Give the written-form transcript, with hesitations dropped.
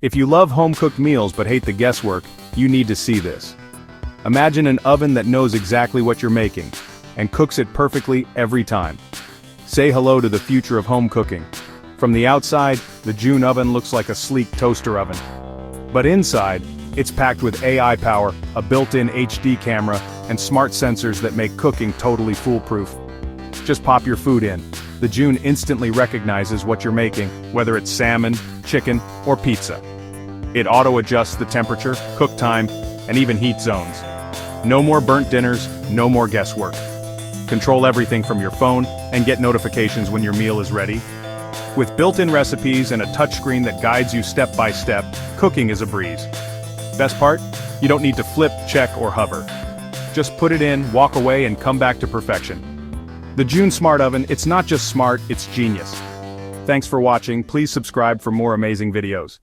If you love home-cooked meals but hate the guesswork, you need to see this. Imagine an oven that knows exactly what you're making, and cooks it perfectly every time. Say hello to the future of home cooking. From the outside, the June oven looks like a sleek toaster oven. But inside, it's packed with AI power, a built-in HD camera, and smart sensors that make cooking totally foolproof. Just pop your food in. The June instantly recognizes what you're making, whether it's salmon, chicken, or pizza. It auto-adjusts the temperature, cook time, and even heat zones. No more burnt dinners, no more guesswork. Control everything from your phone and get notifications when your meal is ready. With built-in recipes and a touchscreen that guides you step by step, cooking is a breeze. Best part? You don't need to flip, check, or hover. Just put it in, walk away, and come back to perfection. The June Smart Oven, it's not just smart, it's genius. Thanks for watching. Please subscribe for more amazing videos.